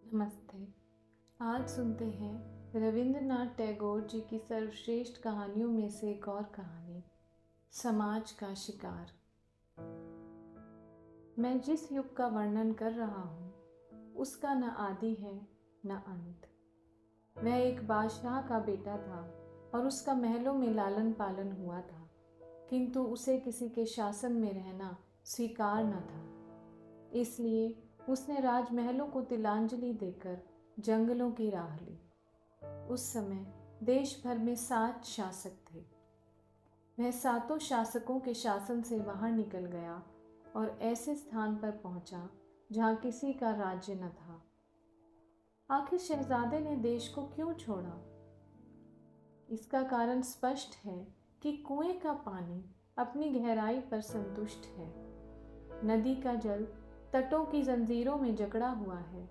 नमस्ते। आज सुनते हैं रविंद्रनाथ टैगोर जी की सर्वश्रेष्ठ कहानियों में से एक और कहानी, समाज का शिकार। मैं जिस युग का वर्णन कर रहा हूँ उसका न आदि है न अंत। वह एक बादशाह का बेटा था और उसका महलों में लालन पालन हुआ था, किंतु उसे किसी के शासन में रहना स्वीकार न था। इसलिए उसने राजमहलों को तिलांजलि देकर जंगलों की राह ली। उस समय देश भर में 7 शासक थे। वह 7 शासकों के शासन से बाहर निकल गया और ऐसे स्थान पर पहुंचा जहां किसी का राज्य न था। आखिर शहजादे ने देश को क्यों छोड़ा? इसका कारण स्पष्ट है कि कुएं का पानी अपनी गहराई पर संतुष्ट है। नदी का जल तटों की जंजीरों में जकड़ा हुआ है,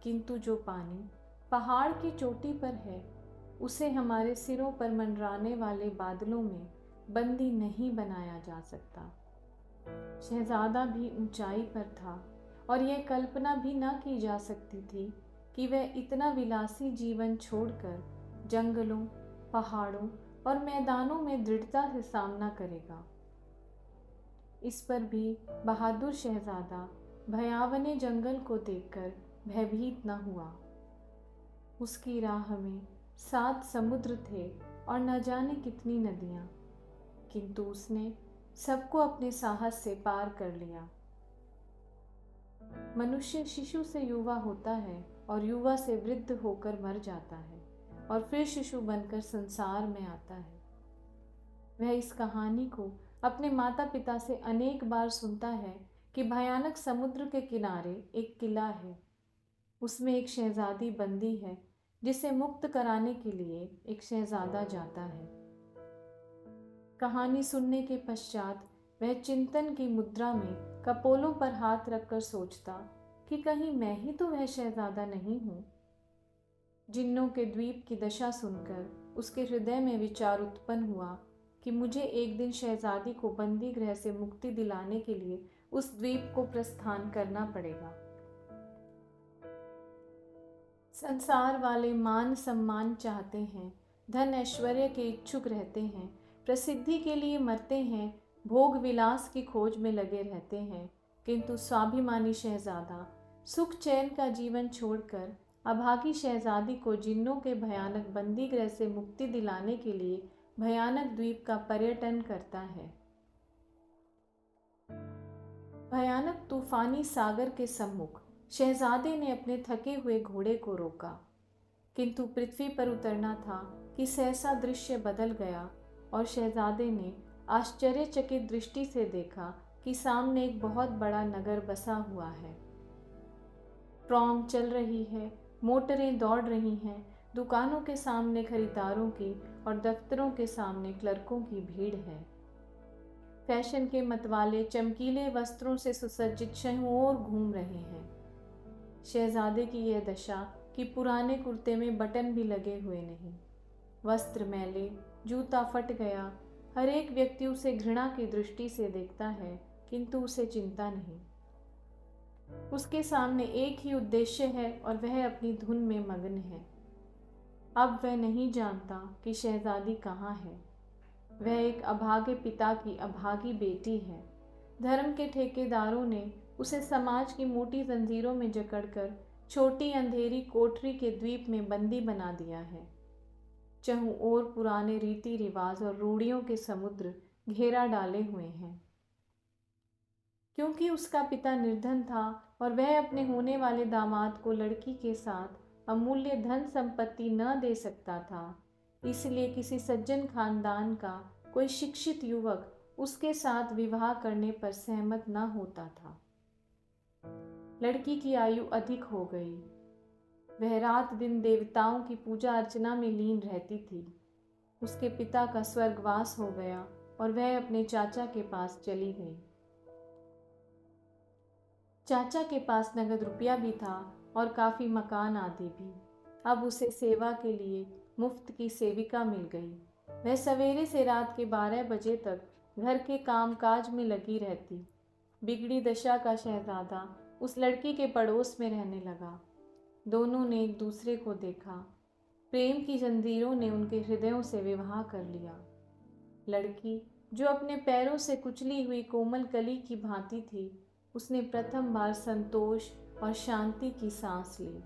किंतु जो पानी पहाड़ की चोटी पर है उसे हमारे सिरों पर मंडराने वाले बादलों में बंदी नहीं बनाया जा सकता। शहजादा भी ऊंचाई पर था और यह कल्पना भी न की जा सकती थी कि वह इतना विलासी जीवन छोड़कर जंगलों, पहाड़ों और मैदानों में दृढ़ता से सामना करेगा। इस पर भी बहादुर शहजादा भयावने जंगल को देखकर भयभीत न हुआ। उसकी राह में 7 समुद्र थे और न जाने कितनी नदियां, किंतु उसने सबको अपने साहस से पार कर लिया। मनुष्य शिशु से युवा होता है और युवा से वृद्ध होकर मर जाता है और फिर शिशु बनकर संसार में आता है। वह इस कहानी को अपने माता पिता से अनेक बार सुनता है कि भयानक समुद्र के किनारे एक किला है। उसमें एक शहजादी बंदी है जिसे मुक्त कराने के लिए एक शहजादा जाता है। कहानी सुनने के पश्चात वह चिंतन की मुद्रा में कपोलों पर हाथ रखकर सोचता कि कहीं मैं ही तो वह शहजादा नहीं हूं। जिन्नों के द्वीप की दशा सुनकर उसके हृदय में विचार उत्पन्न हुआ कि मुझे एक दिन शहजादी को बंदी गृह से मुक्ति दिलाने के लिए उस द्वीप को प्रस्थान करना पड़ेगा। संसार वाले मान सम्मान चाहते हैं, धन ऐश्वर्य के इच्छुक रहते हैं, प्रसिद्धि के लिए मरते हैं, भोग विलास की खोज में लगे रहते हैं, किंतु स्वाभिमानी शहजादा सुख चैन का जीवन छोड़कर अभागी शहजादी को जिन्नों के भयानक बंदी गृह से मुक्ति दिलाने के लिए भयानक द्वीप का पर्यटन करता है। भयानक तूफानी सागर के सम्मुख शहजादे ने अपने थके हुए घोड़े को रोका, किंतु पृथ्वी पर उतरना था कि सहसा दृश्य बदल गया और शहजादे ने आश्चर्यचकित दृष्टि से देखा कि सामने एक बहुत बड़ा नगर बसा हुआ है। ट्रॉम चल रही है, मोटरें दौड़ रही हैं, दुकानों के सामने खरीदारों की और दफ्तरों के सामने क्लर्कों की भीड़ है। फैशन के मतवाले चमकीले वस्त्रों से सुसज्जित शहरों घूम रहे हैं। शहजादे की यह दशा कि पुराने कुर्ते में बटन भी लगे हुए नहीं, वस्त्र मैले, जूता फट गया, हर एक व्यक्ति उसे घृणा की दृष्टि से देखता है, किंतु उसे चिंता नहीं। उसके सामने एक ही उद्देश्य है और वह अपनी धुन में मग्न है। अब वह नहीं जानता कि शहजादी कहाँ है। वह एक अभागे पिता की अभागी बेटी है। धर्म के ठेकेदारों ने उसे समाज की मोटी जंजीरों में जकड़कर छोटी अंधेरी कोठरी के द्वीप में बंदी बना दिया है। चहुं ओर पुराने रीति रिवाज और रूढ़ियों के समुद्र घेरा डाले हुए हैं। क्योंकि उसका पिता निर्धन था और वह अपने होने वाले दामाद को लड़की के साथ अमूल्य धन संपत्ति न दे सकता था, इसलिए किसी सज्जन खानदान का कोई शिक्षित युवक उसके साथ विवाह करने पर सहमत न होता था। लड़की की आयु अधिक हो गई। वह रात दिन देवताओं की पूजा अर्चना में लीन रहती थी। उसके पिता का स्वर्गवास हो गया और वह अपने चाचा के पास चली गई। चाचा के पास नगद रुपया भी था और काफ़ी मकान आदि भी। अब उसे सेवा के लिए मुफ्त की सेविका मिल गई। वह सवेरे से रात के 12 बजे तक घर के कामकाज में लगी रहती। बिगड़ी दशा का शहजादा उस लड़की के पड़ोस में रहने लगा। दोनों ने एक दूसरे को देखा। प्रेम की जंजीरों ने उनके हृदयों से विवाह कर लिया। लड़की जो अपने पैरों से कुचली हुई कोमल कली की भांति थी, उसने प्रथम बार संतोष और शांति की सांस ली।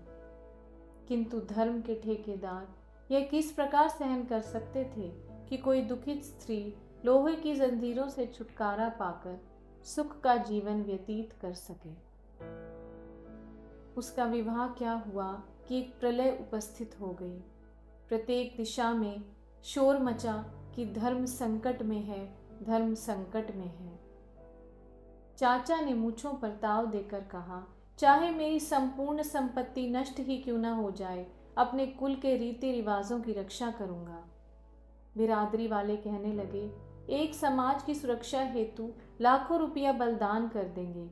किंतु धर्म के ठेकेदार यह किस प्रकार सहन कर सकते थे कि कोई दुखित स्त्री लोहे की जंजीरों से छुटकारा पाकर सुख का जीवन व्यतीत कर सके। उसका विवाह क्या हुआ कि एक प्रलय उपस्थित हो गई। प्रत्येक दिशा में शोर मचा कि धर्म संकट में है, धर्म संकट में है। चाचा ने मूंछों पर ताव देकर कहा, चाहे मेरी संपूर्ण संपत्ति नष्ट ही क्यों न हो जाए, अपने कुल के रीति रिवाजों की रक्षा करूंगा। बिरादरी वाले कहने लगे, एक समाज की सुरक्षा हेतु लाखों रुपया बलिदान कर देंगे।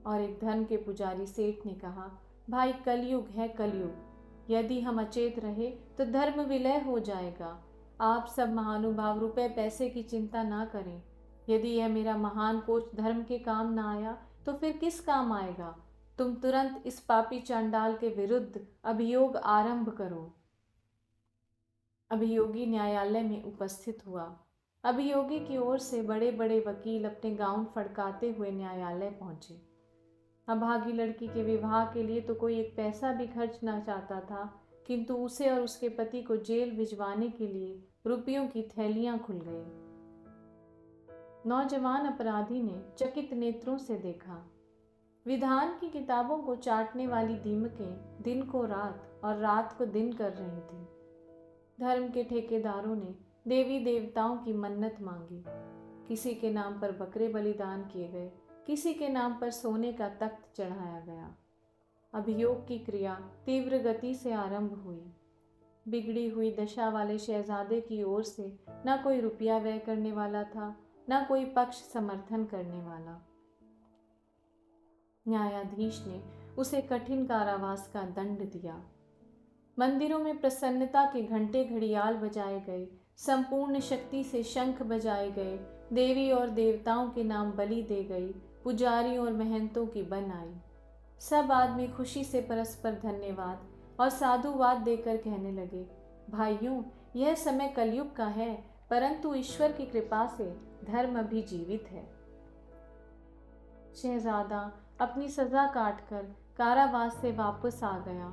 और एक धर्म के पुजारी सेठ ने कहा, भाई कलयुग है कलयुग, यदि हम अचेत रहे तो धर्म विलय हो जाएगा। आप सब महानुभाव रुपए पैसे की चिंता ना करें। यदि यह मेरा महान कोष धर्म के काम ना आया तो फिर किस काम आएगा। तुम तुरंत इस पापी चांडाल के विरुद्ध अभियोग आरंभ करो। अभियोगी न्यायालय में उपस्थित हुआ। अभियोगी की ओर से बड़े बड़े वकील अपने गाउन फड़काते हुए न्यायालय पहुंचे। अभागी लड़की के विवाह के लिए तो कोई एक पैसा भी खर्च ना चाहता था, किंतु उसे और उसके पति को जेल भिजवाने के लिए रुपयों की थैलियां खुल गई। नौजवान अपराधी ने चकित नेत्रों से देखा। विधान की किताबों को चाटने वाली दीमकें दिन को रात और रात को दिन कर रही थी। धर्म के ठेकेदारों ने देवी देवताओं की मन्नत मांगी। किसी के नाम पर बकरे बलिदान किए गए, किसी के नाम पर सोने का तख्त चढ़ाया गया। अभियोग की क्रिया तीव्र गति से आरंभ हुई। बिगड़ी हुई दशा वाले शहजादे की ओर से न कोई रुपया व्यय करने वाला था, न कोई पक्ष समर्थन करने वाला। न्यायाधीश ने उसे कठिन कारावास का दंड दिया। मंदिरों में प्रसन्नता के घंटे घड़ियाल बजाए गए, संपूर्ण शक्ति से शंख बजाए गए, देवी और देवताओं के नाम बलि दे गई, पुजारियों और महंतों की बन आई। सब आदमी खुशी से परस्पर धन्यवाद और साधुवाद देकर कहने लगे, भाइयों, यह समय कलयुग का है, परंतु ईश्वर की कृपा से धर्म अभी जीवित है। शहजादा अपनी सजा काटकर कारावास से वापस आ गया,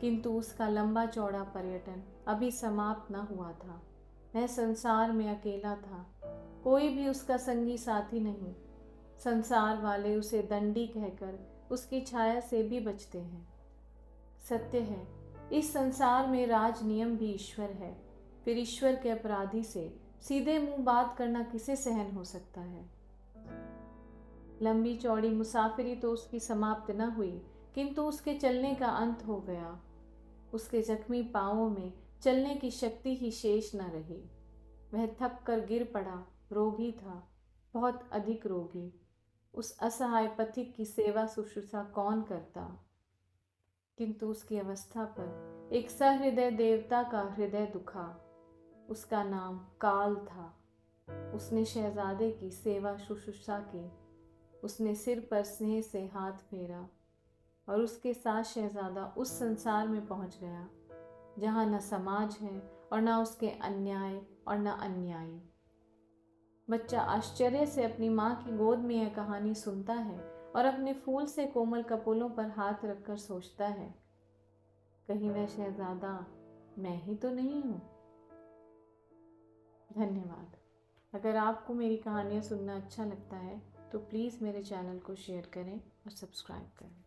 किंतु उसका लंबा चौड़ा पर्यटन अभी समाप्त न हुआ था। वह संसार में अकेला था, कोई भी उसका संगी साथी नहीं। संसार वाले उसे दंडी कहकर उसकी छाया से भी बचते हैं। सत्य है, इस संसार में राज नियम भी ईश्वर है। फिर ईश्वर के अपराधी से सीधे मुंह बात करना किसे सहन हो सकता है। लंबी चौड़ी मुसाफिरी तो उसकी समाप्त न हुई, किंतु उसके चलने का अंत हो गया। उसके जख्मी पांवों में चलने की शक्ति ही शेष न रही। वह थक कर गिर पड़ा, रोगी था, बहुत अधिक रोगी। उस असहाय पथिक की सेवा शुश्रूषा कौन करता। किंतु उसकी अवस्था पर एक सहृदय देवता का हृदय दुखा। उसका नाम काल था। उसने शहजादे की सेवा शुश्रूषा की। उसने सिर पर स्नेह से हाथ फेरा और उसके साथ शहजादा उस संसार में पहुंच गया जहां न समाज है और न उसके अन्याय और न अन्यायी। बच्चा आश्चर्य से अपनी माँ की गोद में यह कहानी सुनता है और अपने फूल से कोमल कपोलों पर हाथ रखकर सोचता है, कहीं वह शहजादा मैं ही तो नहीं हूँ। धन्यवाद। अगर आपको मेरी कहानियाँ सुनना अच्छा लगता है तो प्लीज़ मेरे चैनल को शेयर करें और सब्सक्राइब करें।